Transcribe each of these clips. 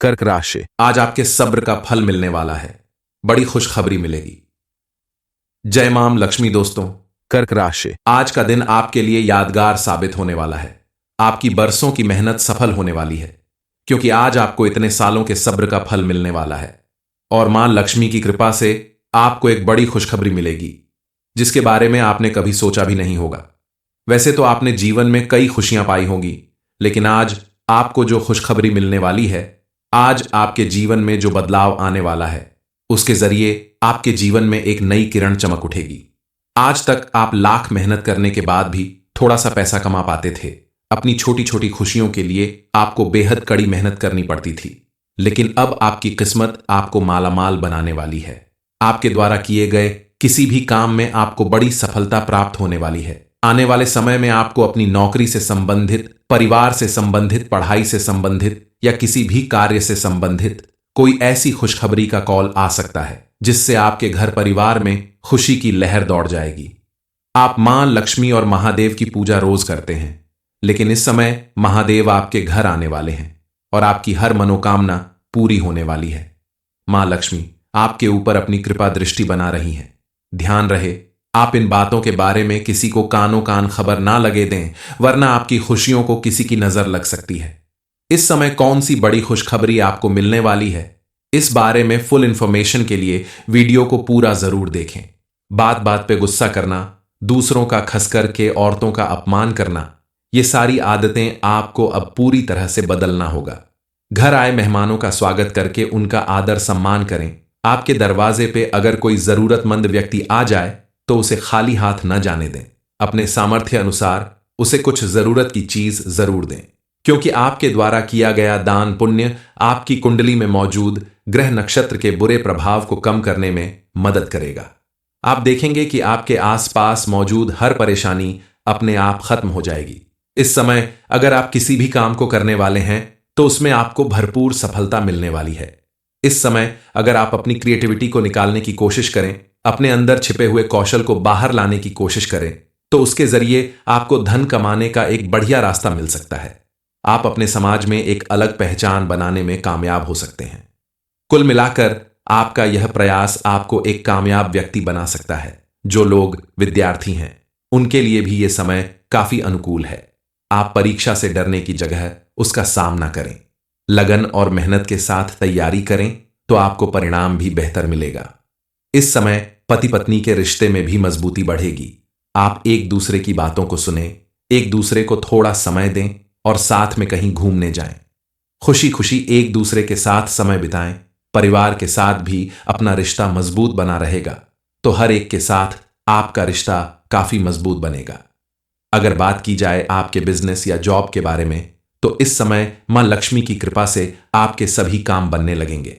कर्क राशि। आज आपके सब्र का फल मिलने वाला है। बड़ी खुशखबरी मिलेगी। जय मां लक्ष्मी। दोस्तों, कर्क राशि। आज का दिन आपके लिए यादगार साबित होने वाला है। आपकी बरसों की मेहनत सफल होने वाली है, क्योंकि आज आपको इतने सालों के सब्र का फल मिलने वाला है। और मां लक्ष्मी की कृपा से आपको एक बड़ी खुशखबरी मिलेगी, जिसके बारे में आपने कभी सोचा भी नहीं होगा। वैसे तो आपने जीवन में कई खुशियां पाई होंगी, लेकिन आज आपको जो खुशखबरी मिलने वाली है, आज आपके जीवन में जो बदलाव आने वाला है, उसके जरिए आपके जीवन में एक नई किरण चमक उठेगी। आज तक आप लाख मेहनत करने के बाद भी थोड़ा सा पैसा कमा पाते थे। अपनी छोटी छोटी खुशियों के लिए आपको बेहद कड़ी मेहनत करनी पड़ती थी, लेकिन अब आपकी किस्मत आपको मालामाल बनाने वाली है। आपके द्वारा किए गए किसी भी काम में आपको बड़ी सफलता प्राप्त होने वाली है। आने वाले समय में आपको अपनी नौकरी से संबंधित, परिवार से संबंधित, पढ़ाई से संबंधित या किसी भी कार्य से संबंधित कोई ऐसी खुशखबरी का कॉल आ सकता है, जिससे आपके घर परिवार में खुशी की लहर दौड़ जाएगी। आप मां लक्ष्मी और महादेव की पूजा रोज करते हैं, लेकिन इस समय महादेव आपके घर आने वाले हैं और आपकी हर मनोकामना पूरी होने वाली है। मां लक्ष्मी आपके ऊपर अपनी कृपा दृष्टि बना रही हैं। ध्यान रहे, आप इन बातों के बारे में किसी को कानों कान खबर ना लगे दें, वरना आपकी खुशियों को किसी की नजर लग सकती है। इस समय कौन सी बड़ी खुशखबरी आपको मिलने वाली है, इस बारे में फुल इंफॉर्मेशन के लिए वीडियो को पूरा जरूर देखें। बात बात पे गुस्सा करना, दूसरों का खस करके औरतों का अपमान करना, ये सारी आदतें आपको अब पूरी तरह से बदलना होगा। घर आए मेहमानों का स्वागत करके उनका आदर सम्मान करें। आपके दरवाजे पे अगर कोई जरूरतमंद व्यक्ति आ जाए तो उसे खाली हाथ न जाने दें। अपने सामर्थ्य अनुसार उसे कुछ जरूरत की चीज जरूर दें, क्योंकि आपके द्वारा किया गया दान पुण्य आपकी कुंडली में मौजूद ग्रह नक्षत्र के बुरे प्रभाव को कम करने में मदद करेगा। आप देखेंगे कि आपके आसपास मौजूद हर परेशानी अपने आप खत्म हो जाएगी। इस समय अगर आप किसी भी काम को करने वाले हैं तो उसमें आपको भरपूर सफलता मिलने वाली है। इस समय अगर आप अपनी क्रिएटिविटी को निकालने की कोशिश करें, अपने अंदर छिपे हुए कौशल को बाहर लाने की कोशिश करें, तो उसके जरिए आपको धन कमाने का एक बढ़िया रास्ता मिल सकता है। आप अपने समाज में एक अलग पहचान बनाने में कामयाब हो सकते हैं। कुल मिलाकर आपका यह प्रयास आपको एक कामयाब व्यक्ति बना सकता है। जो लोग विद्यार्थी हैं, उनके लिए भी यह समय काफी अनुकूल है। आप परीक्षा से डरने की जगह उसका सामना करें। लगन और मेहनत के साथ तैयारी करें तो आपको परिणाम भी बेहतर मिलेगा। इस समय पति पत्नी के रिश्ते में भी मजबूती बढ़ेगी। आप एक दूसरे की बातों को सुने, एक दूसरे को थोड़ा समय दें और साथ में कहीं घूमने जाएं। खुशी खुशी एक दूसरे के साथ समय बिताएं। परिवार के साथ भी अपना रिश्ता मजबूत बना रहेगा, तो हर एक के साथ आपका रिश्ता काफी मजबूत बनेगा। अगर बात की जाए आपके बिजनेस या जॉब के बारे में, तो इस समय मां लक्ष्मी की कृपा से आपके सभी काम बनने लगेंगे।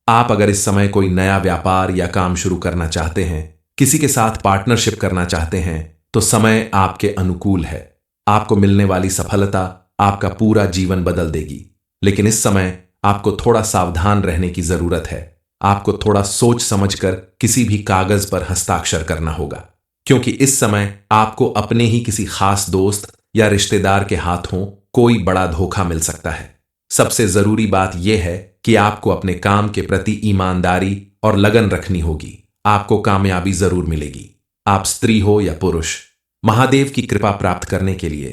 आप अगर इस समय कोई नया व्यापार या काम शुरू करना चाहते हैं, किसी के साथ पार्टनरशिप करना चाहते हैं, तो समय आपके अनुकूल है। आपको मिलने वाली सफलता आपका पूरा जीवन बदल देगी, लेकिन इस समय आपको थोड़ा सावधान रहने की जरूरत है। आपको थोड़ा सोच समझकर किसी भी कागज पर हस्ताक्षर करना होगा, क्योंकि इस समय आपको अपने ही किसी खास दोस्त या रिश्तेदार के हाथों कोई बड़ा धोखा मिल सकता है। सबसे जरूरी बात यह है कि आपको अपने काम के प्रति ईमानदारी और लगन रखनी होगी। आपको कामयाबी जरूर मिलेगी। आप स्त्री हो या पुरुष, महादेव की कृपा प्राप्त करने के लिए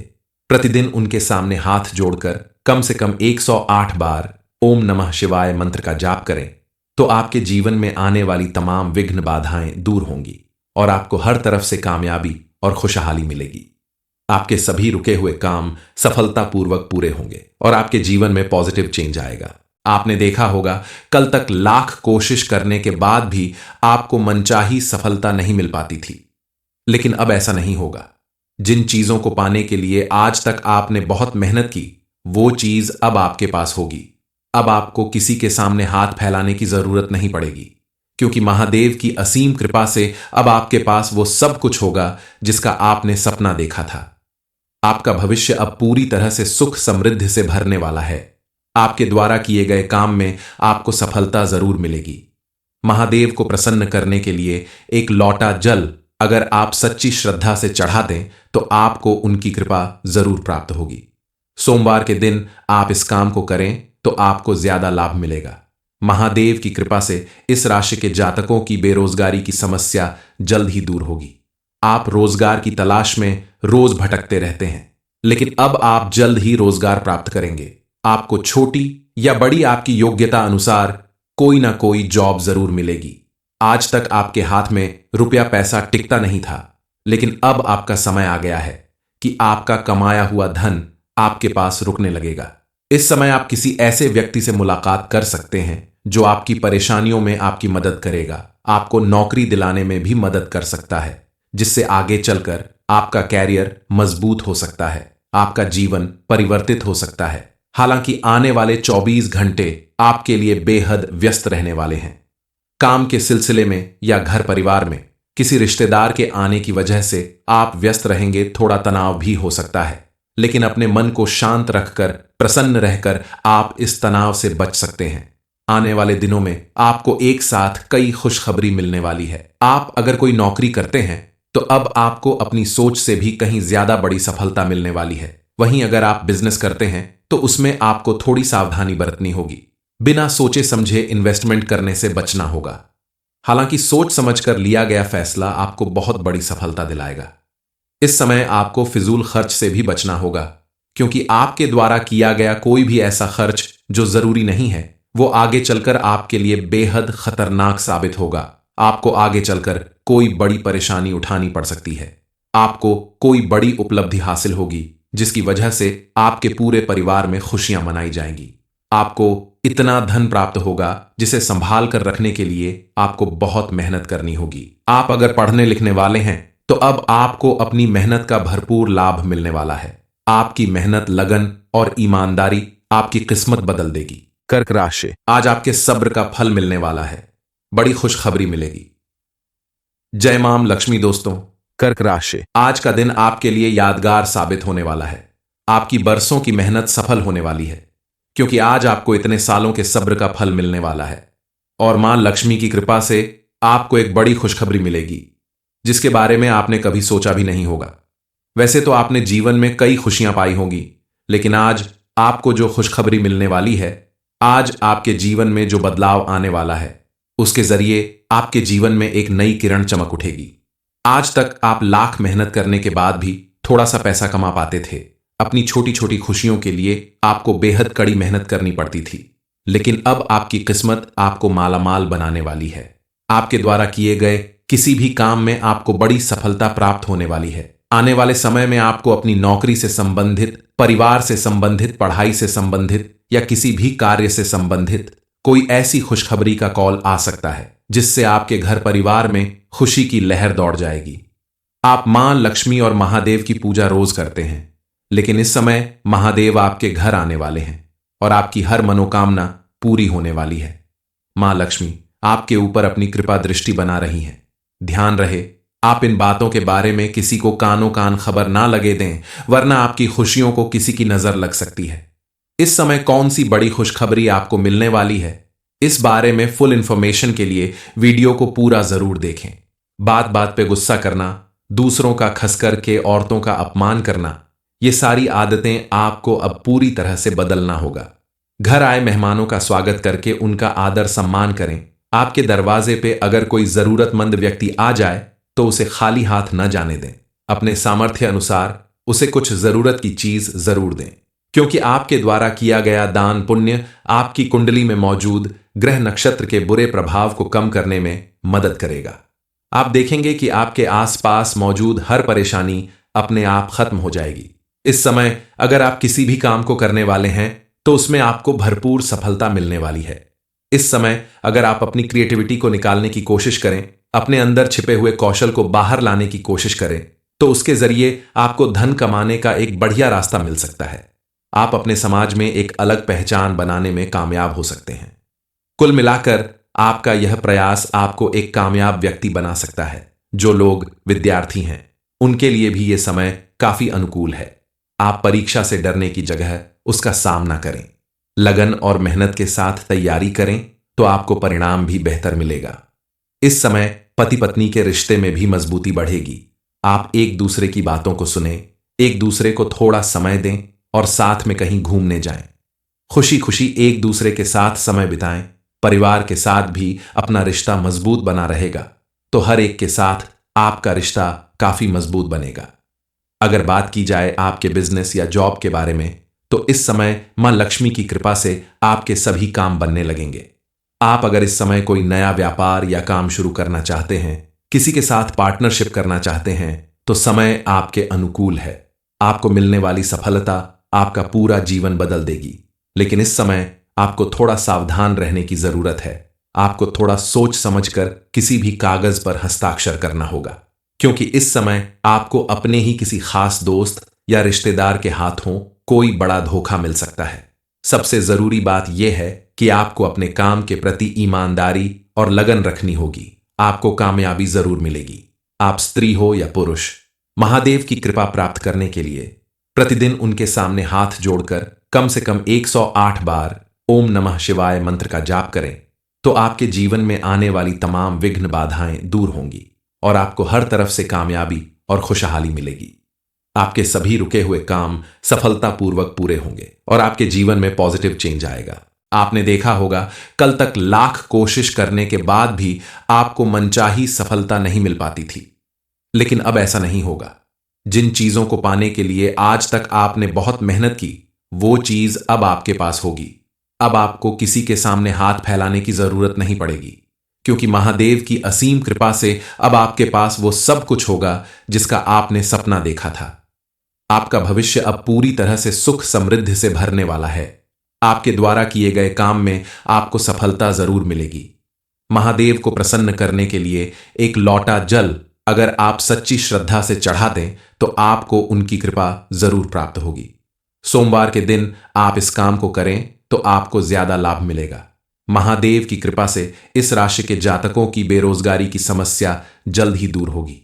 प्रतिदिन उनके सामने हाथ जोड़कर कम से कम 108 बार ओम नमः शिवाय मंत्र का जाप करें, तो आपके जीवन में आने वाली तमाम विघ्न बाधाएं दूर होंगी और आपको हर तरफ से कामयाबी और खुशहाली मिलेगी। आपके सभी रुके हुए काम सफलतापूर्वक पूरे होंगे और आपके जीवन में पॉजिटिव चेंज आएगा। आपने देखा होगा, कल तक लाख कोशिश करने के बाद भी आपको मनचाही सफलता नहीं मिल पाती थी, लेकिन अब ऐसा नहीं होगा। जिन चीजों को पाने के लिए आज तक आपने बहुत मेहनत की, वो चीज अब आपके पास होगी। अब आपको किसी के सामने हाथ फैलाने की जरूरत नहीं पड़ेगी, क्योंकि महादेव की असीम कृपा से अब आपके पास वो सब कुछ होगा जिसका आपने सपना देखा था। आपका भविष्य अब पूरी तरह से सुख समृद्धि से भरने वाला है। आपके द्वारा किए गए काम में आपको सफलता जरूर मिलेगी। महादेव को प्रसन्न करने के लिए एक लौटा जल अगर आप सच्ची श्रद्धा से चढ़ा दें, तो आपको उनकी कृपा जरूर प्राप्त होगी। सोमवार के दिन आप इस काम को करें तो आपको ज्यादा लाभ मिलेगा। महादेव की कृपा से इस राशि के जातकों की बेरोजगारी की समस्या जल्द ही दूर होगी। आप रोजगार की तलाश में रोज भटकते रहते हैं, लेकिन अब आप जल्द ही रोजगार प्राप्त करेंगे। आपको छोटी या बड़ी आपकी योग्यता अनुसार कोई ना कोई जॉब जरूर मिलेगी। आज तक आपके हाथ में रुपया पैसा टिकता नहीं था, लेकिन अब आपका समय आ गया है कि आपका कमाया हुआ धन आपके पास रुकने लगेगा। इस समय आप किसी ऐसे व्यक्ति से मुलाकात कर सकते हैं जो आपकी परेशानियों में आपकी मदद करेगा, आपको नौकरी दिलाने में भी मदद कर सकता है, जिससे आगे चलकर आपका कैरियर मजबूत हो सकता है, आपका जीवन परिवर्तित हो सकता है। हालांकि आने वाले 24 घंटे आपके लिए बेहद व्यस्त रहने वाले हैं। काम के सिलसिले में या घर परिवार में किसी रिश्तेदार के आने की वजह से आप व्यस्त रहेंगे, थोड़ा तनाव भी हो सकता है, लेकिन अपने मन को शांत रखकर प्रसन्न रहकर आप इस तनाव से बच सकते हैं। आने वाले दिनों में आपको एक साथ कई खुशखबरी मिलने वाली है। आप अगर कोई नौकरी करते हैं तो अब आपको अपनी सोच से भी कहीं ज्यादा बड़ी सफलता मिलने वाली है। वहीं अगर आप बिजनेस करते हैं तो उसमें आपको थोड़ी सावधानी बरतनी होगी। बिना सोचे समझे इन्वेस्टमेंट करने से बचना होगा। हालांकि सोच समझकर लिया गया फैसला आपको बहुत बड़ी सफलता दिलाएगा। इस समय आपको फिजूल खर्च से भी बचना होगा, क्योंकि आपके द्वारा किया गया कोई भी ऐसा खर्च जो जरूरी नहीं है वो आगे चलकर आपके लिए बेहद खतरनाक साबित होगा। आपको आगे चलकर कोई बड़ी परेशानी उठानी पड़ सकती है। आपको कोई बड़ी उपलब्धि हासिल होगी जिसकी वजह से आपके पूरे परिवार में खुशियां मनाई जाएंगी। आपको इतना धन प्राप्त होगा जिसे संभाल कर रखने के लिए आपको बहुत मेहनत करनी होगी। आप अगर पढ़ने लिखने वाले हैं तो अब आपको अपनी मेहनत का भरपूर लाभ मिलने वाला है। आपकी मेहनत, लगन और ईमानदारी आपकी किस्मत बदल देगी। कर्क राशि, आज आपके सब्र का फल मिलने वाला है। बड़ी खुशखबरी मिलेगी। जय मां लक्ष्मी। दोस्तों, कर्क राशि, आज का दिन आपके लिए यादगार साबित होने वाला है। आपकी बरसों की मेहनत सफल होने वाली है, क्योंकि आज आपको इतने सालों के सब्र का फल मिलने वाला है। और मां लक्ष्मी की कृपा से आपको एक बड़ी खुशखबरी मिलेगी जिसके बारे में आपने कभी सोचा भी नहीं होगा। वैसे तो आपने जीवन में कई खुशियां पाई होंगी, लेकिन आज आपको जो खुशखबरी मिलने वाली है, आज आपके जीवन में जो बदलाव आने वाला है, उसके जरिए आपके जीवन में एक नई किरण चमक उठेगी। आज तक आप लाख मेहनत करने के बाद भी थोड़ा सा पैसा कमा पाते थे। अपनी छोटी छोटी खुशियों के लिए आपको बेहद कड़ी मेहनत करनी पड़ती थी, लेकिन अब आपकी किस्मत आपको मालामाल बनाने वाली है। आपके द्वारा किए गए किसी भी काम में आपको बड़ी सफलता प्राप्त होने वाली है। आने वाले समय में आपको अपनी नौकरी से संबंधित, परिवार से संबंधित, पढ़ाई से संबंधित या किसी भी कार्य से संबंधित कोई ऐसी खुशखबरी का कॉल आ सकता है जिससे आपके घर परिवार में खुशी की लहर दौड़ जाएगी। आप मां लक्ष्मी और महादेव की पूजा रोज करते हैं, लेकिन इस समय महादेव आपके घर आने वाले हैं और आपकी हर मनोकामना पूरी होने वाली है। मां लक्ष्मी आपके ऊपर अपनी कृपा दृष्टि बना रही हैं। ध्यान रहे, आप इन बातों के बारे में किसी को कानों कान खबर ना लगे दें, वरना आपकी खुशियों को किसी की नजर लग सकती है। इस समय कौन सी बड़ी खुशखबरी आपको मिलने वाली है, इस बारे में फुल इंफॉर्मेशन के लिए वीडियो को पूरा जरूर देखें। बात बात पे गुस्सा करना, दूसरों का खस करके औरतों का अपमान करना, ये सारी आदतें आपको अब पूरी तरह से बदलना होगा। घर आए मेहमानों का स्वागत करके उनका आदर सम्मान करें। आपके दरवाजे पे अगर कोई जरूरतमंद व्यक्ति आ जाए तो उसे खाली हाथ न जाने दें। अपने सामर्थ्य अनुसार उसे कुछ जरूरत की चीज जरूर दें, क्योंकि आपके द्वारा किया गया दान पुण्य आपकी कुंडली में मौजूद ग्रह नक्षत्र के बुरे प्रभाव को कम करने में मदद करेगा। आप देखेंगे कि आपके आसपास मौजूद हर परेशानी अपने आप खत्म हो जाएगी। इस समय अगर आप किसी भी काम को करने वाले हैं तो उसमें आपको भरपूर सफलता मिलने वाली है। इस समय अगर आप अपनी क्रिएटिविटी को निकालने की कोशिश करें, अपने अंदर छिपे हुए कौशल को बाहर लाने की कोशिश करें, तो उसके जरिए आपको धन कमाने का एक बढ़िया रास्ता मिल सकता है। आप अपने समाज में एक अलग पहचान बनाने में कामयाब हो सकते हैं। कुल मिलाकर आपका यह प्रयास आपको एक कामयाब व्यक्ति बना सकता है। जो लोग विद्यार्थी हैं उनके लिए भी यह समय काफी अनुकूल है। आप परीक्षा से डरने की जगह उसका सामना करें, लगन और मेहनत के साथ तैयारी करें तो आपको परिणाम भी बेहतर मिलेगा। इस समय पति पत्नी के रिश्ते में भी मजबूती बढ़ेगी। आप एक दूसरे की बातों को सुनें, एक दूसरे को थोड़ा समय दें और साथ में कहीं घूमने जाएं। खुशी खुशी एक दूसरे के साथ समय बिताएं, परिवार के साथ भी अपना रिश्ता मजबूत बना रहेगा तो हर एक के साथ आपका रिश्ता काफी मजबूत बनेगा। अगर बात की जाए आपके बिजनेस या जॉब के बारे में तो इस समय मां लक्ष्मी की कृपा से आपके सभी काम बनने लगेंगे। आप अगर इस समय कोई नया व्यापार या काम शुरू करना चाहते हैं, किसी के साथ पार्टनरशिप करना चाहते हैं तो समय आपके अनुकूल है। आपको मिलने वाली सफलता आपका पूरा जीवन बदल देगी। लेकिन इस समय आपको थोड़ा सावधान रहने की जरूरत है। आपको थोड़ा सोच समझकर किसी भी कागज पर हस्ताक्षर करना होगा, क्योंकि इस समय आपको अपने ही किसी खास दोस्त या रिश्तेदार के हाथों कोई बड़ा धोखा मिल सकता है। सबसे जरूरी बात यह है कि आपको अपने काम के प्रति ईमानदारी और लगन रखनी होगी। आपको कामयाबी जरूर मिलेगी। आप स्त्री हो या पुरुष, महादेव की कृपा प्राप्त करने के लिए प्रतिदिन उनके सामने हाथ जोड़कर कम से कम 108 बार ओम नमः शिवाय मंत्र का जाप करें तो आपके जीवन में आने वाली तमाम विघ्न बाधाएं दूर होंगी और आपको हर तरफ से कामयाबी और खुशहाली मिलेगी। आपके सभी रुके हुए काम सफलतापूर्वक पूरे होंगे और आपके जीवन में पॉजिटिव चेंज आएगा। आपने देखा होगा कल तक लाख कोशिश करने के बाद भी आपको मनचाही सफलता नहीं मिल पाती थी, लेकिन अब ऐसा नहीं होगा। जिन चीजों को पाने के लिए आज तक आपने बहुत मेहनत की, वो चीज अब आपके पास होगी। अब आपको किसी के सामने हाथ फैलाने की जरूरत नहीं पड़ेगी, क्योंकि महादेव की असीम कृपा से अब आपके पास वो सब कुछ होगा जिसका आपने सपना देखा था। आपका भविष्य अब पूरी तरह से सुख समृद्धि से भरने वाला है। आपके द्वारा किए गए काम में आपको सफलता जरूर मिलेगी। महादेव को प्रसन्न करने के लिए एक लौटा जल अगर आप सच्ची श्रद्धा से चढ़ा दें तो आपको उनकी कृपा जरूर प्राप्त होगी। सोमवार के दिन आप इस काम को करें तो आपको ज्यादा लाभ मिलेगा। महादेव की कृपा से इस राशि के जातकों की बेरोजगारी की समस्या जल्द ही दूर होगी।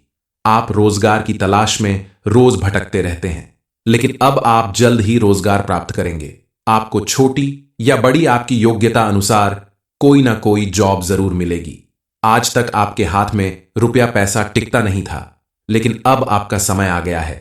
आप रोजगार की तलाश में रोज भटकते रहते हैं, लेकिन अब आप जल्द ही रोजगार प्राप्त करेंगे। आपको छोटी या बड़ी आपकी योग्यता अनुसार कोई ना कोई जॉब जरूर मिलेगी। आज तक आपके हाथ में रुपया पैसा टिकता नहीं था, लेकिन अब आपका समय आ गया है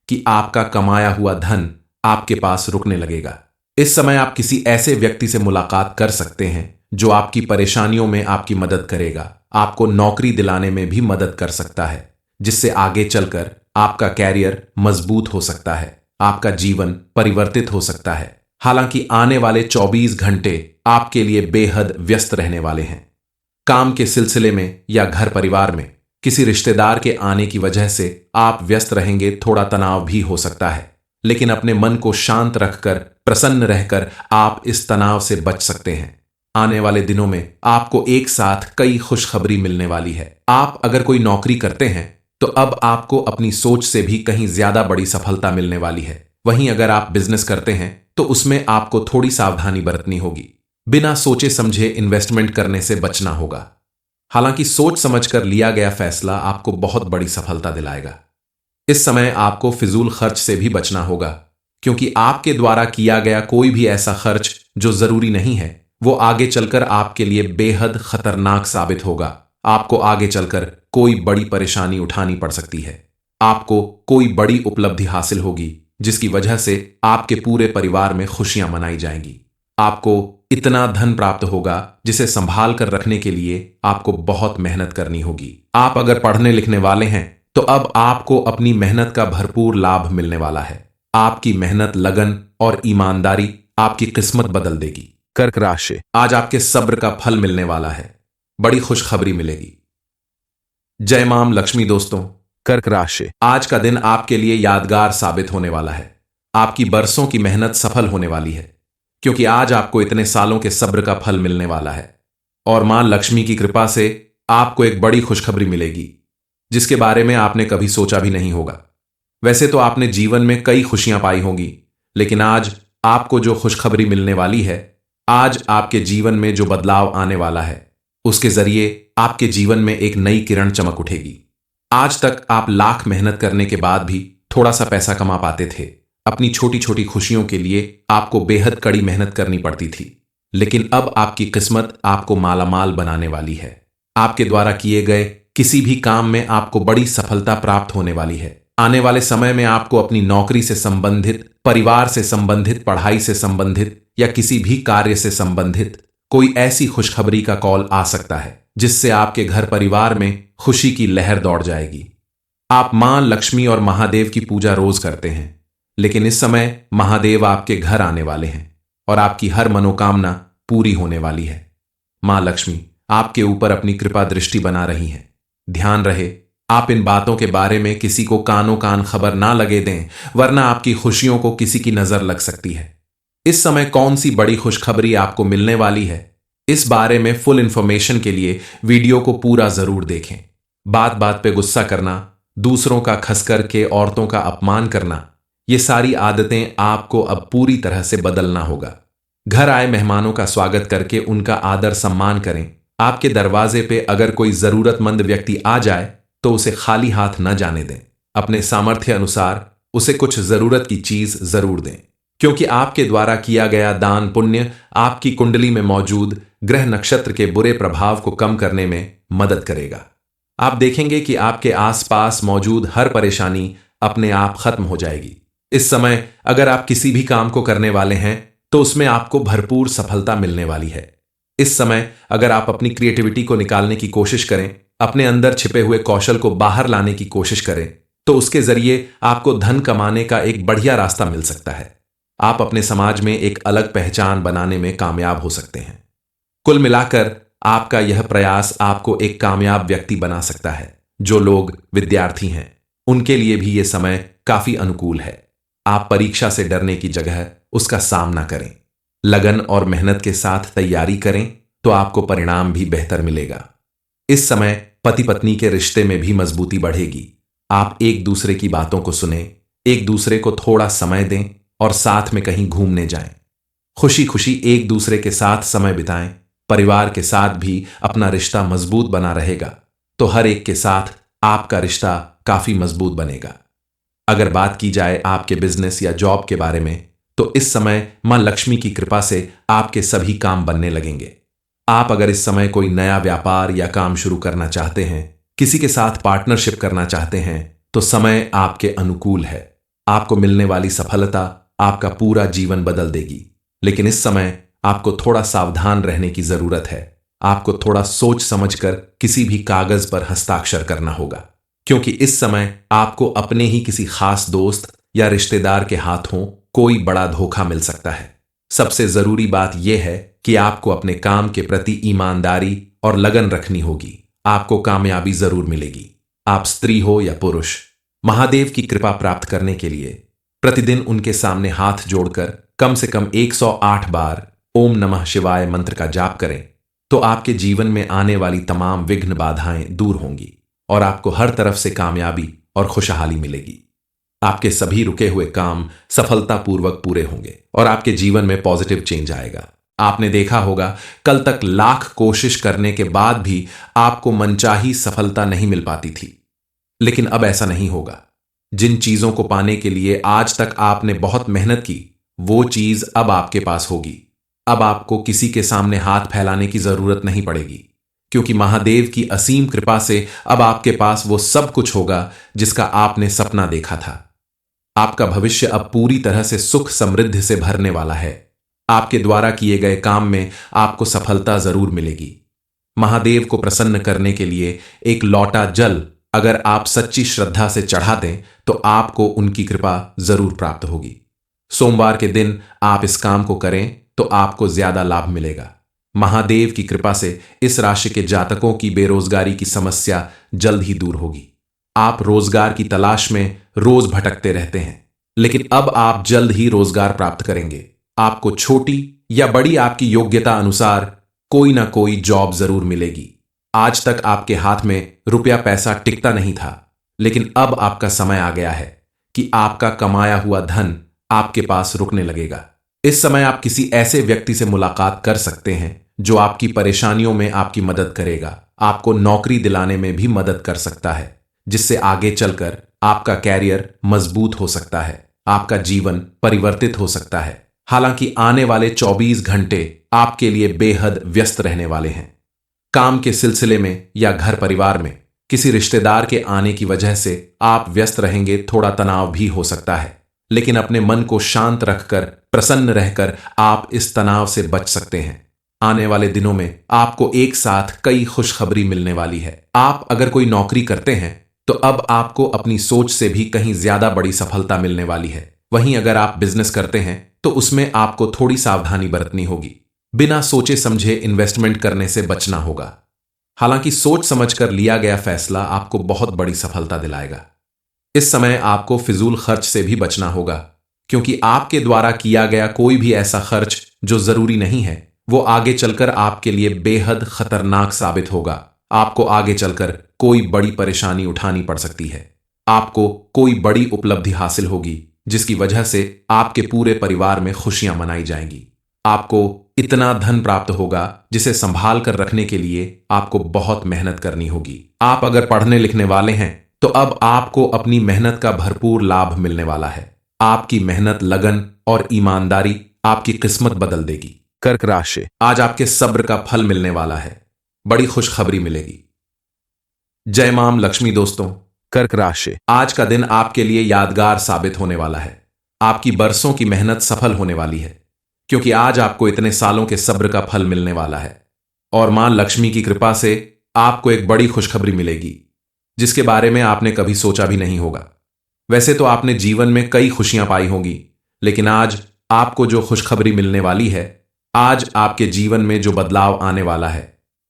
कि आपका कमाया हुआ धन आपके पास रुकने लगेगा। इस समय आप किसी ऐसे व्यक्ति से मुलाकात कर सकते हैं जो आपकी परेशानियों में आपकी मदद करेगा, आपको नौकरी दिलाने में भी मदद कर सकता है, जिससे आगे चलकर आपका कैरियर मजबूत हो सकता है, आपका जीवन परिवर्तित हो सकता है। हालांकि आने वाले 24 घंटे आपके लिए बेहद व्यस्त रहने वाले हैं। काम के सिलसिले में या घर परिवार में किसी रिश्तेदार के आने की वजह से आप व्यस्त रहेंगे। थोड़ा तनाव भी हो सकता है, लेकिन अपने मन को शांत रखकर प्रसन्न रहकर आप इस तनाव से बच सकते हैं। आने वाले दिनों में आपको एक साथ कई खुशखबरी मिलने वाली है। आप अगर कोई नौकरी करते हैं तो अब आपको अपनी सोच से भी कहीं ज्यादा बड़ी सफलता मिलने वाली है। वहीं अगर आप बिजनेस करते हैं तो उसमें आपको थोड़ी सावधानी बरतनी होगी। बिना सोचे समझे इन्वेस्टमेंट करने से बचना होगा। हालांकि सोच समझकर लिया गया फैसला आपको बहुत बड़ी सफलता दिलाएगा। इस समय आपको फिजूल खर्च से भी बचना होगा, क्योंकि आपके द्वारा किया गया कोई भी ऐसा खर्च जो जरूरी नहीं है वो आगे चलकर आपके लिए बेहद खतरनाक साबित होगा। आपको आगे चलकर कोई बड़ी परेशानी उठानी पड़ सकती है। आपको कोई बड़ी उपलब्धि हासिल होगी जिसकी वजह से आपके पूरे परिवार में खुशियां मनाई जाएंगी। आपको इतना धन प्राप्त होगा जिसे संभाल कर रखने के लिए आपको बहुत मेहनत करनी होगी। आप अगर पढ़ने लिखने वाले हैं तो अब आपको अपनी मेहनत का भरपूर लाभ मिलने वाला है। आपकी मेहनत, लगन और ईमानदारी आपकी किस्मत बदल देगी। कर्क राशि, आज आपके सब्र का फल मिलने वाला है। बड़ी खुशखबरी मिलेगी। जय मां लक्ष्मी। दोस्तों, कर्क राशि, आज का दिन आपके लिए यादगार साबित होने वाला है। आपकी बरसों की मेहनत सफल होने वाली है, क्योंकि आज आपको इतने सालों के सब्र का फल मिलने वाला है और मां लक्ष्मी की कृपा से आपको एक बड़ी खुशखबरी मिलेगी जिसके बारे में आपने कभी सोचा भी नहीं होगा। वैसे तो आपने जीवन में कई खुशियां पाई होंगी, लेकिन आज आपको जो खुशखबरी मिलने वाली है, आज आपके जीवन में जो बदलाव आने वाला है, उसके जरिए आपके जीवन में एक नई किरण चमक उठेगी। आज तक आप लाख मेहनत करने के बाद भी थोड़ा सा पैसा कमा पाते थे। अपनी छोटी छोटी खुशियों के लिए आपको बेहद कड़ी मेहनत करनी पड़ती थी, लेकिन अब आपकी किस्मत आपको मालामाल बनाने वाली है। आपके द्वारा किए गए किसी भी काम में आपको बड़ी सफलता प्राप्त होने वाली है। आने वाले समय में आपको अपनी नौकरी से संबंधित, परिवार से संबंधित, पढ़ाई से संबंधित या किसी भी कार्य से संबंधित कोई ऐसी खुशखबरी का कॉल आ सकता है जिससे आपके घर परिवार में खुशी की लहर दौड़ जाएगी। आप मां लक्ष्मी और महादेव की पूजा रोज करते हैं, लेकिन इस समय महादेव आपके घर आने वाले हैं और आपकी हर मनोकामना पूरी होने वाली है। मां लक्ष्मी आपके ऊपर अपनी कृपा दृष्टि बना रही हैं। ध्यान रहे, आप इन बातों के बारे में किसी को कानों कान खबर ना लगे दें, वरना आपकी खुशियों को किसी की नजर लग सकती है। इस समय कौन सी बड़ी खुशखबरी आपको मिलने वाली है, इस बारे में फुल इंफॉर्मेशन के लिए वीडियो को पूरा जरूर देखें। बात बात पे गुस्सा करना, दूसरों का खस करके औरतों का अपमान करना, ये सारी आदतें आपको अब पूरी तरह से बदलना होगा। घर आए मेहमानों का स्वागत करके उनका आदर सम्मान करें। आपके दरवाजे पे अगर कोई जरूरतमंद व्यक्ति आ जाए तो उसे खाली हाथ न जाने दें। अपने सामर्थ्य अनुसार उसे कुछ जरूरत की चीज जरूर दें, क्योंकि आपके द्वारा किया गया दान पुण्य आपकी कुंडली में मौजूद ग्रह नक्षत्र के बुरे प्रभाव को कम करने में मदद करेगा। आप देखेंगे कि आपके आसपास मौजूद हर परेशानी अपने आप खत्म हो जाएगी। इस समय अगर आप किसी भी काम को करने वाले हैं तो उसमें आपको भरपूर सफलता मिलने वाली है। इस समय अगर आप अपनी क्रिएटिविटी को निकालने की कोशिश करें, अपने अंदर छिपे हुए कौशल को बाहर लाने की कोशिश करें, तो उसके जरिए आपको धन कमाने का एक बढ़िया रास्ता मिल सकता है। आप अपने समाज में एक अलग पहचान बनाने में कामयाब हो सकते हैं। कुल मिलाकर आपका यह प्रयास आपको एक कामयाब व्यक्ति बना सकता है। जो लोग विद्यार्थी हैं उनके लिए भी यह समय काफी अनुकूल है। आप परीक्षा से डरने की जगह उसका सामना करें, लगन और मेहनत के साथ तैयारी करें तो आपको परिणाम भी बेहतर मिलेगा। इस समय पति पत्नी के रिश्ते में भी मजबूती बढ़ेगी। आप एक दूसरे की बातों को सुने, एक दूसरे को थोड़ा समय दें और साथ में कहीं घूमने जाएं। खुशी खुशी एक दूसरे के साथ समय बिताएं। परिवार के साथ भी अपना रिश्ता मजबूत बना रहेगा तो हर एक के साथ आपका रिश्ता काफी मजबूत बनेगा। अगर बात की जाए आपके बिजनेस या जॉब के बारे में, तो इस समय मां लक्ष्मी की कृपा से आपके सभी काम बनने लगेंगे। आप अगर इस समय कोई नया व्यापार या काम शुरू करना चाहते हैं, किसी के साथ पार्टनरशिप करना चाहते हैं, तो समय आपके अनुकूल है। आपको मिलने वाली सफलता आपका पूरा जीवन बदल देगी। लेकिन इस समय आपको थोड़ा सावधान रहने की जरूरत है। आपको थोड़ा सोच समझकर किसी भी कागज पर हस्ताक्षर करना होगा, क्योंकि इस समय आपको अपने ही किसी खास दोस्त या रिश्तेदार के हाथों कोई बड़ा धोखा मिल सकता है। सबसे जरूरी बात यह है कि आपको अपने काम के प्रति ईमानदारी और लगन रखनी होगी। आपको कामयाबी जरूर मिलेगी। आप स्त्री हो या पुरुष, महादेव की कृपा प्राप्त करने के लिए प्रतिदिन उनके सामने हाथ जोड़कर कम से कम 108 बार ओम नमः शिवाय मंत्र का जाप करें, तो आपके जीवन में आने वाली तमाम विघ्न बाधाएं दूर होंगी और आपको हर तरफ से कामयाबी और खुशहाली मिलेगी। आपके सभी रुके हुए काम सफलतापूर्वक पूरे होंगे और आपके जीवन में पॉजिटिव चेंज आएगा। आपने देखा होगा, कल तक लाख कोशिश करने के बाद भी आपको मनचाही सफलता नहीं मिल पाती थी, लेकिन अब ऐसा नहीं होगा। जिन चीजों को पाने के लिए आज तक आपने बहुत मेहनत की, वो चीज अब आपके पास होगी। अब आपको किसी के सामने हाथ फैलाने की जरूरत नहीं पड़ेगी, क्योंकि महादेव की असीम कृपा से अब आपके पास वो सब कुछ होगा जिसका आपने सपना देखा था। आपका भविष्य अब पूरी तरह से सुख समृद्धि से भरने वाला है। आपके द्वारा किए गए काम में आपको सफलता जरूर मिलेगी। महादेव को प्रसन्न करने के लिए एक लौटा जल अगर आप सच्ची श्रद्धा से चढ़ा दें तो आपको उनकी कृपा जरूर प्राप्त होगी। सोमवार के दिन आप इस काम को करें तो आपको ज्यादा लाभ मिलेगा। महादेव की कृपा से इस राशि के जातकों की बेरोजगारी की समस्या जल्द ही दूर होगी। आप रोजगार की तलाश में रोज भटकते रहते हैं, लेकिन अब आप जल्द ही रोजगार प्राप्त करेंगे। आपको छोटी या बड़ी आपकी योग्यता अनुसार कोई ना कोई जॉब जरूर मिलेगी। आज तक आपके हाथ में रुपया पैसा टिकता नहीं था, लेकिन अब आपका समय आ गया है कि आपका कमाया हुआ धन आपके पास रुकने लगेगा। इस समय आप किसी ऐसे व्यक्ति से मुलाकात कर सकते हैं जो आपकी परेशानियों में आपकी मदद करेगा, आपको नौकरी दिलाने में भी मदद कर सकता है, जिससे आगे चलकर आपका कैरियर मजबूत हो सकता है, आपका जीवन परिवर्तित हो सकता है। हालांकि आने वाले 24 घंटे आपके लिए बेहद व्यस्त रहने वाले हैं। काम के सिलसिले में या घर परिवार में किसी रिश्तेदार के आने की वजह से आप व्यस्त रहेंगे, थोड़ा तनाव भी हो सकता है, लेकिन अपने मन को शांत रखकर प्रसन्न रहकर आप इस तनाव से बच सकते हैं। आने वाले दिनों में आपको एक साथ कई खुशखबरी मिलने वाली है। आप अगर कोई नौकरी करते हैं तो अब आपको अपनी सोच से भी कहीं ज्यादा बड़ी सफलता मिलने वाली है। वहीं अगर आप बिजनेस करते हैं तो उसमें आपको थोड़ी सावधानी बरतनी होगी। बिना सोचे समझे इन्वेस्टमेंट करने से बचना होगा। हालांकि सोच समझकर लिया गया फैसला आपको बहुत बड़ी सफलता दिलाएगा। इस समय आपको फिजूल खर्च से भी बचना होगा, क्योंकि आपके द्वारा किया गया कोई भी ऐसा खर्च जो जरूरी नहीं है वो आगे चलकर आपके लिए बेहद खतरनाक साबित होगा। आपको आगे चलकर कोई बड़ी परेशानी उठानी पड़ सकती है। आपको कोई बड़ी उपलब्धि हासिल होगी जिसकी वजह से आपके पूरे परिवार में खुशियां मनाई जाएंगी। आपको इतना धन प्राप्त होगा जिसे संभाल कर रखने के लिए आपको बहुत मेहनत करनी होगी। आप अगर पढ़ने लिखने वाले हैं तो अब आपको अपनी मेहनत का भरपूर लाभ मिलने वाला है। आपकी मेहनत, लगन और ईमानदारी आपकी किस्मत बदल देगी। कर्क राशि, आज आपके सब्र का फल मिलने वाला है। बड़ी खुशखबरी मिलेगी। जय मां लक्ष्मी। दोस्तों, कर्क राशि, आज का दिन आपके लिए यादगार साबित होने वाला है। आपकी बरसों की मेहनत सफल होने वाली है, क्योंकि आज आपको इतने सालों के सब्र का फल मिलने वाला है। और मां लक्ष्मी की कृपा से आपको एक बड़ी खुशखबरी मिलेगी जिसके बारे में आपने कभी सोचा भी नहीं होगा। वैसे तो आपने जीवन में कई खुशियां पाई होंगी, लेकिन आज आपको जो खुशखबरी मिलने वाली है, आज आपके जीवन में जो बदलाव आने वाला है,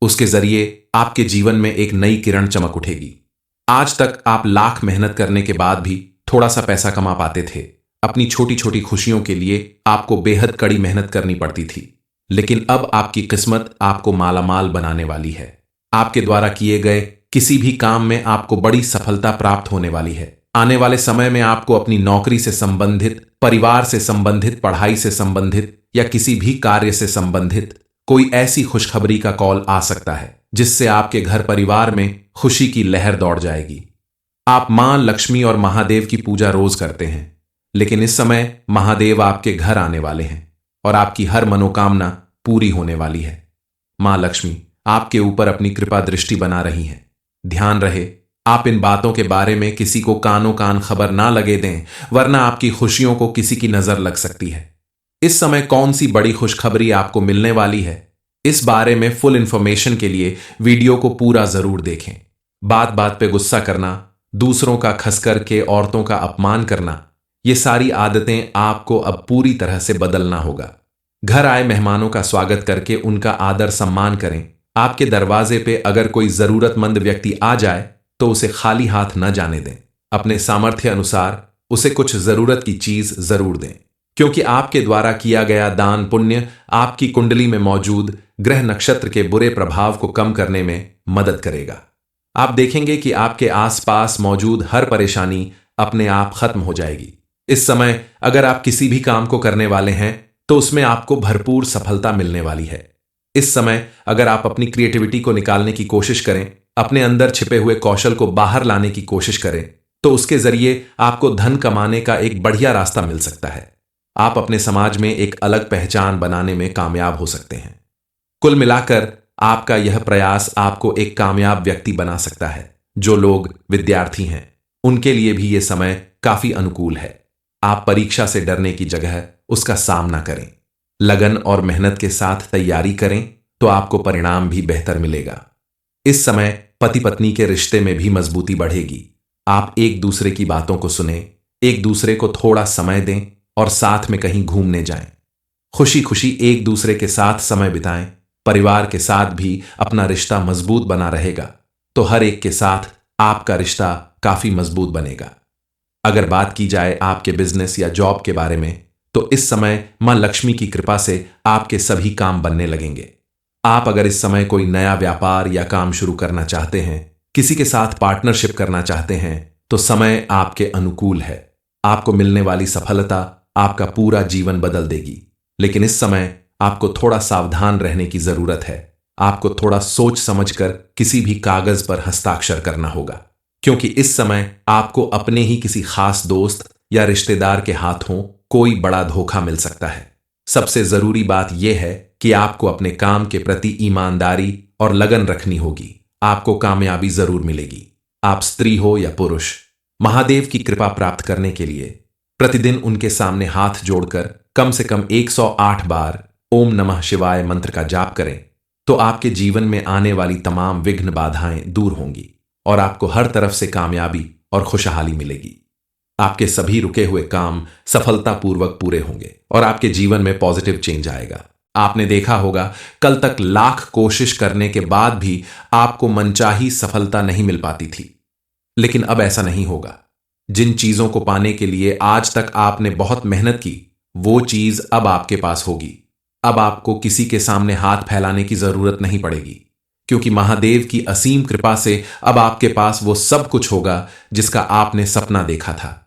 उसके जरिए आपके जीवन में एक नई किरण चमक उठेगी। आज तक आप लाख मेहनत करने के बाद भी थोड़ा सा पैसा कमा पाते थे। अपनी छोटी छोटी खुशियों के लिए आपको बेहद कड़ी मेहनत करनी पड़ती थी, लेकिन अब आपकी किस्मत आपको मालामाल बनाने वाली है। आपके द्वारा किए गए किसी भी काम में आपको बड़ी सफलता प्राप्त होने वाली है। आने वाले समय में आपको अपनी नौकरी से संबंधित, परिवार से संबंधित, पढ़ाई से संबंधित या किसी भी कार्य से संबंधित कोई ऐसी खुशखबरी का कॉल आ सकता है जिससे आपके घर परिवार में खुशी की लहर दौड़ जाएगी। आप मां लक्ष्मी और महादेव की पूजा रोज करते हैं, लेकिन इस समय महादेव आपके घर आने वाले हैं और आपकी हर मनोकामना पूरी होने वाली है। मां लक्ष्मी आपके ऊपर अपनी कृपा दृष्टि बना रही हैं। ध्यान रहे, आप इन बातों के बारे में किसी को कानों कान खबर ना लगे दें, वरना आपकी खुशियों को किसी की नजर लग सकती है। इस समय कौन सी बड़ी खुशखबरी आपको मिलने वाली है, इस बारे में फुल इंफॉर्मेशन के लिए वीडियो को पूरा जरूर देखें। बात बात पे गुस्सा करना, दूसरों का खस करके औरतों का अपमान करना, ये सारी आदतें आपको अब पूरी तरह से बदलना होगा। घर आए मेहमानों का स्वागत करके उनका आदर सम्मान करें। आपके दरवाजे पे अगर कोई जरूरतमंद व्यक्ति आ जाए तो उसे खाली हाथ न जाने दें। अपने सामर्थ्य अनुसार उसे कुछ जरूरत की चीज जरूर दें, क्योंकि आपके द्वारा किया गया दान पुण्य आपकी कुंडली में मौजूद ग्रह नक्षत्र के बुरे प्रभाव को कम करने में मदद करेगा। आप देखेंगे कि आपके आसपास मौजूद हर परेशानी अपने आप खत्म हो जाएगी। इस समय अगर आप किसी भी काम को करने वाले हैं तो उसमें आपको भरपूर सफलता मिलने वाली है। इस समय अगर आप अपनी क्रिएटिविटी को निकालने की कोशिश करें, अपने अंदर छिपे हुए कौशल को बाहर लाने की कोशिश करें, तो उसके जरिए आपको धन कमाने का एक बढ़िया रास्ता मिल सकता है। आप अपने समाज में एक अलग पहचान बनाने में कामयाब हो सकते हैं। कुल मिलाकर आपका यह प्रयास आपको एक कामयाब व्यक्ति बना सकता है। जो लोग विद्यार्थी हैं उनके लिए भी यह समय काफी अनुकूल है। आप परीक्षा से डरने की जगह उसका सामना करें, लगन और मेहनत के साथ तैयारी करें तो आपको परिणाम भी बेहतर मिलेगा। इस समय पति पत्नी के रिश्ते में भी मजबूती बढ़ेगी। आप एक दूसरे की बातों को सुने, एक दूसरे को थोड़ा समय दें और साथ में कहीं घूमने जाएं। खुशी खुशी एक दूसरे के साथ समय बिताएं। परिवार के साथ भी अपना रिश्ता मजबूत बना रहेगा तो हर एक के साथ आपका रिश्ता काफी मजबूत बनेगा। अगर बात की जाए आपके बिजनेस या जॉब के बारे में, तो इस समय मां लक्ष्मी की कृपा से आपके सभी काम बनने लगेंगे। आप अगर इस समय कोई नया व्यापार या काम शुरू करना चाहते हैं, किसी के साथ पार्टनरशिप करना चाहते हैं, तो समय आपके अनुकूल है। आपको मिलने वाली सफलता आपका पूरा जीवन बदल देगी। लेकिन इस समय आपको थोड़ा सावधान रहने की जरूरत है। आपको थोड़ा सोच समझकर किसी भी कागज पर हस्ताक्षर करना होगा, क्योंकि इस समय आपको अपने ही किसी खास दोस्त या रिश्तेदार के हाथों कोई बड़ा धोखा मिल सकता है। सबसे जरूरी बात यह है कि आपको अपने काम के प्रति ईमानदारी और लगन रखनी होगी। आपको कामयाबी जरूर मिलेगी। आप स्त्री हो या पुरुष, महादेव की कृपा प्राप्त करने के लिए प्रतिदिन उनके सामने हाथ जोड़कर कम से कम 108 बार ओम नमः शिवाय मंत्र का जाप करें तो आपके जीवन में आने वाली तमाम विघ्न बाधाएं दूर होंगी और आपको हर तरफ से कामयाबी और खुशहाली मिलेगी। आपके सभी रुके हुए काम सफलतापूर्वक पूरे होंगे और आपके जीवन में पॉजिटिव चेंज आएगा। आपने देखा होगा कल तक लाख कोशिश करने के बाद भी आपको मनचाही सफलता नहीं मिल पाती थी, लेकिन अब ऐसा नहीं होगा। जिन चीजों को पाने के लिए आज तक आपने बहुत मेहनत की, वो चीज अब आपके पास होगी। अब आपको किसी के सामने हाथ फैलाने की जरूरत नहीं पड़ेगी, क्योंकि महादेव की असीम कृपा से अब आपके पास वो सब कुछ होगा जिसका आपने सपना देखा था।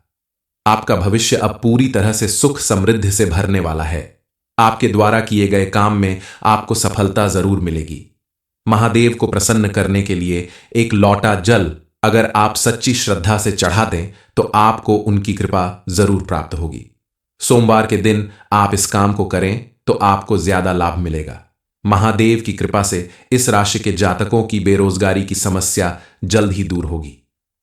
आपका भविष्य अब पूरी तरह से सुख समृद्धि से भरने वाला है। आपके द्वारा किए गए काम में आपको सफलता जरूर मिलेगी। महादेव को प्रसन्न करने के लिए एक लौटा जल अगर आप सच्ची श्रद्धा से चढ़ा दें तो आपको उनकी कृपा जरूर प्राप्त होगी। सोमवार के दिन आप इस काम को करें तो आपको ज्यादा लाभ मिलेगा। महादेव की कृपा से इस राशि के जातकों की बेरोजगारी की समस्या जल्द ही दूर होगी।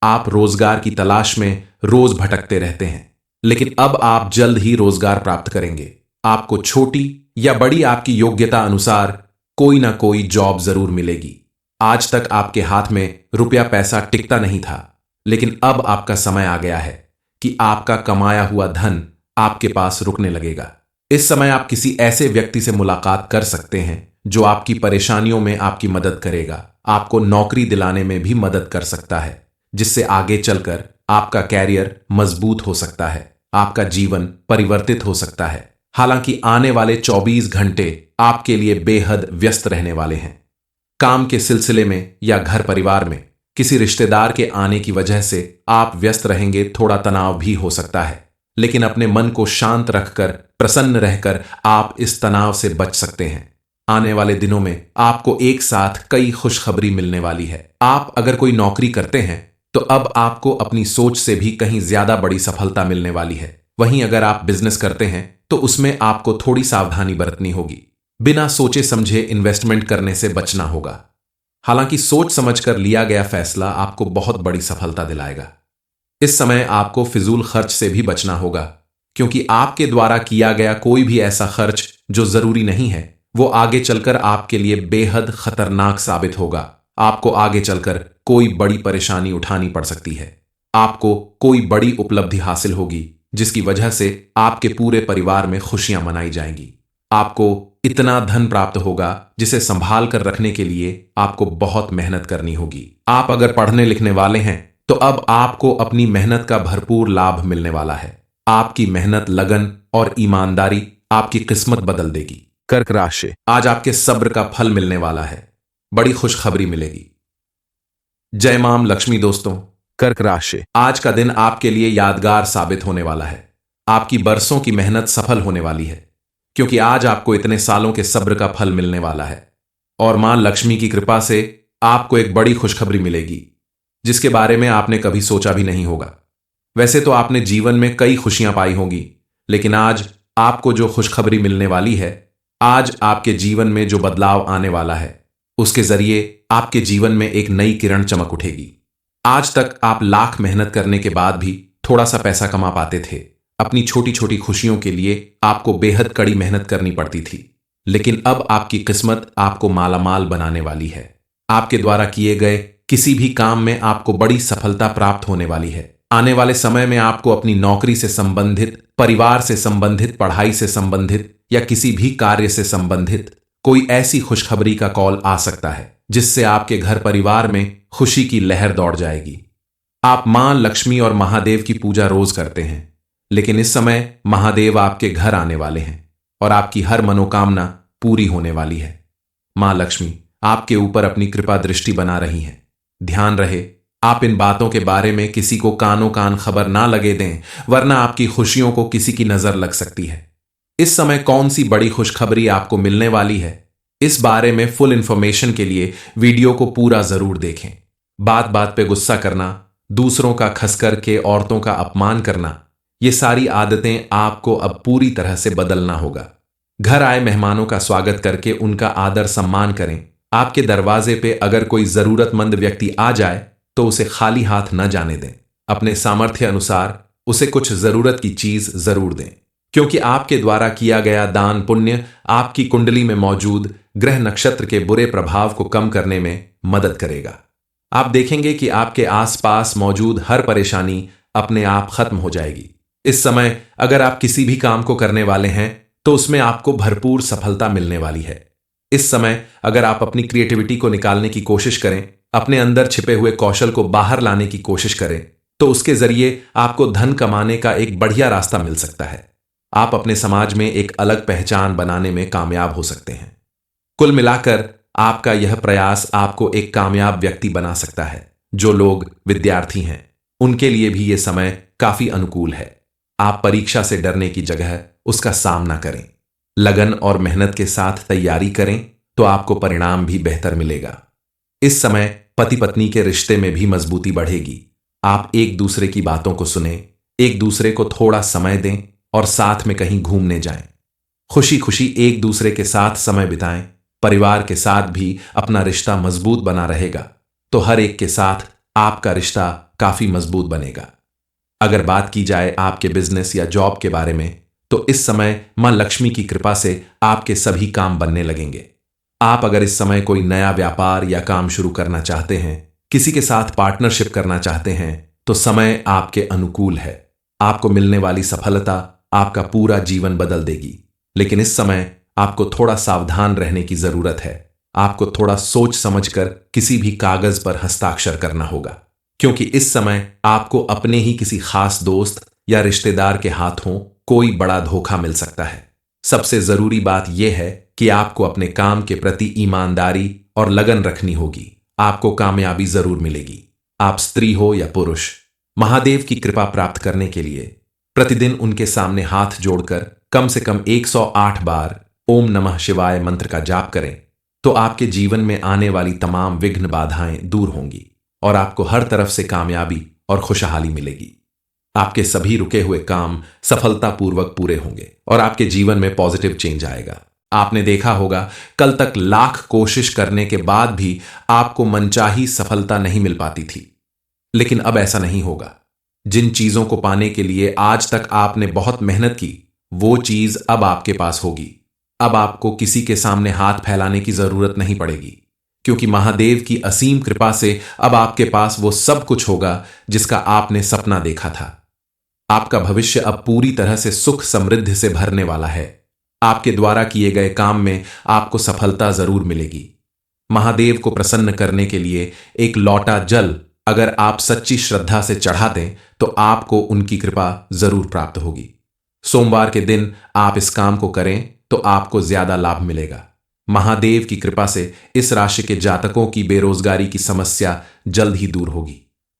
आप रोजगार की तलाश में रोज भटकते रहते हैं, लेकिन अब आप जल्द ही रोजगार प्राप्त करेंगे। आपको छोटी या बड़ी आपकी योग्यता अनुसार कोई ना कोई जॉब जरूर मिलेगी। आज तक आपके हाथ में रुपया पैसा टिकता नहीं था, लेकिन अब आपका समय आ गया है कि आपका कमाया हुआ धन आपके पास रुकने लगेगा। इस समय आप किसी ऐसे व्यक्ति से मुलाकात कर सकते हैं जो आपकी परेशानियों में आपकी मदद करेगा, आपको नौकरी दिलाने में भी मदद कर सकता है, जिससे आगे चलकर आपका कैरियर मजबूत हो सकता है, आपका जीवन परिवर्तित हो सकता है। हालांकि आने वाले 24 घंटे आपके लिए बेहद व्यस्त रहने वाले हैं। काम के सिलसिले में या घर परिवार में किसी रिश्तेदार के आने की वजह से आप व्यस्त रहेंगे। थोड़ा तनाव भी हो सकता है, लेकिन अपने मन को शांत रखकर प्रसन्न रहकर आप इस तनाव से बच सकते हैं। आने वाले दिनों में आपको एक साथ कई खुशखबरी मिलने वाली है। आप अगर कोई नौकरी करते हैं तो अब आपको अपनी सोच से भी कहीं ज्यादा बड़ी सफलता मिलने वाली है। वहीं अगर आप बिजनेस करते हैं तो उसमें आपको थोड़ी सावधानी बरतनी होगी। बिना सोचे समझे इन्वेस्टमेंट करने से बचना होगा। हालांकि सोच समझकर लिया गया फैसला आपको बहुत बड़ी सफलता दिलाएगा। इस समय आपको फिजूल खर्च से भी बचना होगा, क्योंकि आपके द्वारा किया गया कोई भी ऐसा खर्च जो जरूरी नहीं है वो आगे चलकर आपके लिए बेहद खतरनाक साबित होगा। आपको आगे चलकर कोई बड़ी परेशानी उठानी पड़ सकती है। आपको कोई बड़ी उपलब्धि हासिल होगी जिसकी वजह से आपके पूरे परिवार में खुशियां मनाई जाएंगी। आपको इतना धन प्राप्त होगा जिसे संभाल कर रखने के लिए आपको बहुत मेहनत करनी होगी। आप अगर पढ़ने लिखने वाले हैं तो अब आपको अपनी मेहनत का भरपूर लाभ मिलने वाला है। आपकी मेहनत, लगन और ईमानदारी आपकी किस्मत बदल देगी। कर्क राशि, आज आपके सब्र का फल मिलने वाला है। बड़ी खुशखबरी मिलेगी। जय मां लक्ष्मी। दोस्तों, कर्क राशि, आज का दिन आपके लिए यादगार साबित होने वाला है। आपकी बरसों की मेहनत सफल होने वाली है, क्योंकि आज आपको इतने सालों के सब्र का फल मिलने वाला है और मां लक्ष्मी की कृपा से आपको एक बड़ी खुशखबरी मिलेगी जिसके बारे में आपने कभी सोचा भी नहीं होगा। वैसे तो आपने जीवन में कई खुशियां पाई होंगी, लेकिन आज आपको जो खुशखबरी मिलने वाली है, आज आपके जीवन में जो बदलाव आने वाला है, उसके जरिए आपके जीवन में एक नई किरण चमक उठेगी। आज तक आप लाख मेहनत करने के बाद भी थोड़ा सा पैसा कमा पाते थे। अपनी छोटी छोटी खुशियों के लिए आपको बेहद कड़ी मेहनत करनी पड़ती थी, लेकिन अब आपकी किस्मत आपको मालामाल बनाने वाली है। आपके द्वारा किए गए किसी भी काम में आपको बड़ी सफलता प्राप्त होने वाली है। आने वाले समय में आपको अपनी नौकरी से संबंधित, परिवार से संबंधित, पढ़ाई से संबंधित या किसी भी कार्य से संबंधित कोई ऐसी खुशखबरी का कॉल आ सकता है जिससे आपके घर परिवार में खुशी की लहर दौड़ जाएगी। आप मां लक्ष्मी और महादेव की पूजा रोज करते हैं, लेकिन इस समय महादेव आपके घर आने वाले हैं और आपकी हर मनोकामना पूरी होने वाली है। मां लक्ष्मी आपके ऊपर अपनी कृपा दृष्टि बना रही हैं। ध्यान रहे, आप इन बातों के बारे में किसी को कानो कान खबर ना लगे दें, वरना आपकी खुशियों को किसी की नजर लग सकती है। इस समय कौन सी बड़ी खुशखबरी आपको मिलने वाली है, इस बारे में फुल इंफॉर्मेशन के लिए वीडियो को पूरा जरूर देखें। बात बात पे गुस्सा करना, दूसरों का खस करके औरतों का अपमान करना, ये सारी आदतें आपको अब पूरी तरह से बदलना होगा। घर आए मेहमानों का स्वागत करके उनका आदर सम्मान करें। आपके दरवाजे पे अगर कोई जरूरतमंद व्यक्ति आ जाए तो उसे खाली हाथ न जाने दें। अपने सामर्थ्य अनुसार उसे कुछ जरूरत की चीज जरूर दें। क्योंकि आपके द्वारा किया गया दान पुण्य आपकी कुंडली में मौजूद ग्रह नक्षत्र के बुरे प्रभाव को कम करने में मदद करेगा। आप देखेंगे कि आपके आसपास मौजूद हर परेशानी अपने आप खत्म हो जाएगी। इस समय अगर आप किसी भी काम को करने वाले हैं तो उसमें आपको भरपूर सफलता मिलने वाली है। इस समय अगर आप अपनी क्रिएटिविटी को निकालने की कोशिश करें, अपने अंदर छिपे हुए कौशल को बाहर लाने की कोशिश करें, तो उसके जरिए आपको धन कमाने का एक बढ़िया रास्ता मिल सकता है। आप अपने समाज में एक अलग पहचान बनाने में कामयाब हो सकते हैं। कुल मिलाकर आपका यह प्रयास आपको एक कामयाब व्यक्ति बना सकता है। जो लोग विद्यार्थी हैं उनके लिए भी यह समय काफी अनुकूल है। आप परीक्षा से डरने की जगह उसका सामना करें, लगन और मेहनत के साथ तैयारी करें तो आपको परिणाम भी बेहतर मिलेगा। इस समय पति पत्नी के रिश्ते में भी मजबूती बढ़ेगी। आप एक दूसरे की बातों को सुनें, एक दूसरे को थोड़ा समय दें और साथ में कहीं घूमने जाएं। खुशी खुशी एक दूसरे के साथ समय बिताएं। परिवार के साथ भी अपना रिश्ता मजबूत बना रहेगा तो हर एक के साथ आपका रिश्ता काफी मजबूत बनेगा। अगर बात की जाए आपके बिजनेस या जॉब के बारे में तो इस समय मां लक्ष्मी की कृपा से आपके सभी काम बनने लगेंगे। आप अगर इस समय कोई नया व्यापार या काम शुरू करना चाहते हैं, किसी के साथ पार्टनरशिप करना चाहते हैं तो समय आपके अनुकूल है। आपको मिलने वाली सफलता आपका पूरा जीवन बदल देगी। लेकिन इस समय आपको थोड़ा सावधान रहने की जरूरत है। आपको थोड़ा सोच समझकर किसी भी कागज पर हस्ताक्षर करना होगा, क्योंकि इस समय आपको अपने ही किसी खास दोस्त या रिश्तेदार के हाथों कोई बड़ा धोखा मिल सकता है। सबसे जरूरी बात यह है कि आपको अपने काम के प्रति ईमानदारी और लगन रखनी होगी। आपको कामयाबी जरूर मिलेगी। आप स्त्री हो या पुरुष, महादेव की कृपा प्राप्त करने के लिए प्रतिदिन उनके सामने हाथ जोड़कर कम से कम 108 बार ओम नमः शिवाय मंत्र का जाप करें तो आपके जीवन में आने वाली तमाम विघ्न बाधाएं दूर होंगी और आपको हर तरफ से कामयाबी और खुशहाली मिलेगी। आपके सभी रुके हुए काम सफलतापूर्वक पूरे होंगे और आपके जीवन में पॉजिटिव चेंज आएगा। आपने देखा होगा कल तक लाख कोशिश करने के बाद भी आपको मनचाही सफलता नहीं मिल पाती थी, लेकिन अब ऐसा नहीं होगा। जिन चीजों को पाने के लिए आज तक आपने बहुत मेहनत की, वो चीज अब आपके पास होगी। अब आपको किसी के सामने हाथ फैलाने की जरूरत नहीं पड़ेगी, क्योंकि महादेव की असीम कृपा से अब आपके पास वो सब कुछ होगा जिसका आपने सपना देखा था। आपका भविष्य अब पूरी तरह से सुख समृद्धि से भरने वाला है। आपके द्वारा किए गए काम में आपको सफलता जरूर मिलेगी। महादेव को प्रसन्न करने के लिए एक लौटा जल अगर आप सच्ची श्रद्धा से चढ़ा दें तो आपको उनकी कृपा जरूर प्राप्त होगी। सोमवार के दिन आप इस काम को करें तो आपको ज्यादा लाभ मिलेगा। महादेव की कृपा से इस राशि के जातकों की बेरोजगारी की समस्या जल्द ही दूर होगी।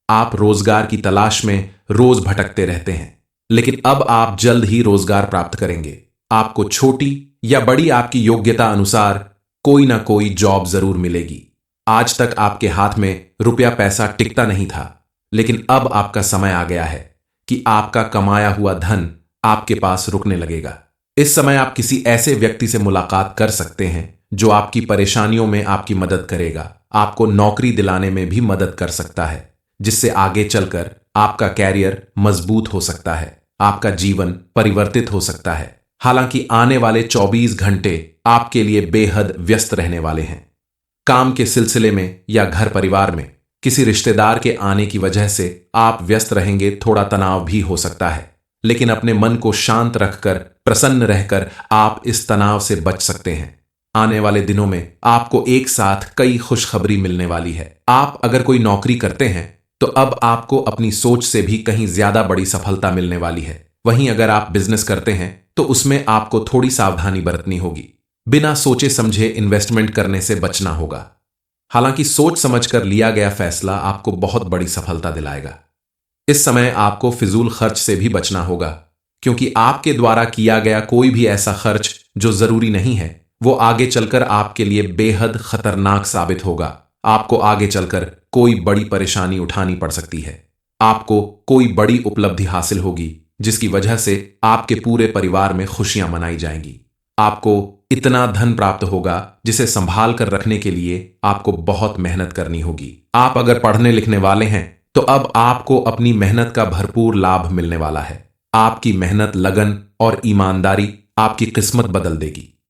आप रोजगार की तलाश में रोज भटकते रहते हैं, लेकिन अब आप जल्द ही रोजगार प्राप्त करेंगे। आपको छोटी या बड़ी आपकी योग्यता अनुसार कोई ना कोई जॉब जरूर मिलेगी। आज तक आपके हाथ में रुपया पैसा टिकता नहीं था, लेकिन अब आपका समय आ गया है कि आपका कमाया हुआ धन आपके पास रुकने लगेगा। इस समय आप किसी ऐसे व्यक्ति से मुलाकात कर सकते हैं जो आपकी परेशानियों में आपकी मदद करेगा, आपको नौकरी दिलाने में भी मदद कर सकता है, जिससे आगे चलकर आपका कैरियर मजबूत हो सकता है, आपका जीवन परिवर्तित हो सकता है। हालांकि आने वाले 24 घंटे आपके लिए बेहद व्यस्त रहने वाले हैं। काम के सिलसिले में या घर परिवार में किसी रिश्तेदार के आने की वजह से आप व्यस्त रहेंगे। थोड़ा तनाव भी हो सकता है, लेकिन अपने मन को शांत रखकर प्रसन्न रहकर आप इस तनाव से बच सकते हैं। आने वाले दिनों में आपको एक साथ कई खुशखबरी मिलने वाली है। आप अगर कोई नौकरी करते हैं तो अब आपको अपनी सोच से भी कहीं ज्यादा बड़ी सफलता मिलने वाली है। वहीं अगर आप बिजनेस करते हैं तो उसमें आपको थोड़ी सावधानी बरतनी होगी। बिना सोचे समझे इन्वेस्टमेंट करने से बचना होगा। हालांकि सोच समझकर लिया गया फैसला आपको बहुत बड़ी सफलता दिलाएगा। इस समय आपको फिजूल खर्च से भी बचना होगा, क्योंकि आपके द्वारा किया गया कोई भी ऐसा खर्च जो जरूरी नहीं है वो आगे चलकर आपके लिए बेहद खतरनाक साबित होगा। आपको आगे चलकर कोई बड़ी परेशानी उठानी पड़ सकती है। आपको कोई बड़ी उपलब्धि हासिल होगी जिसकी वजह से आपके पूरे परिवार में खुशियां मनाई जाएंगी। आपको इतना धन प्राप्त होगा जिसे संभाल कर रखने के लिए आपको बहुत मेहनत करनी होगी। आप अगर पढ़ने लिखने वाले हैं तो अब आपको अपनी मेहनत का भरपूर लाभ मिलने वाला है। आपकी मेहनत, लगन और ईमानदारी आपकी किस्मत बदल देगी।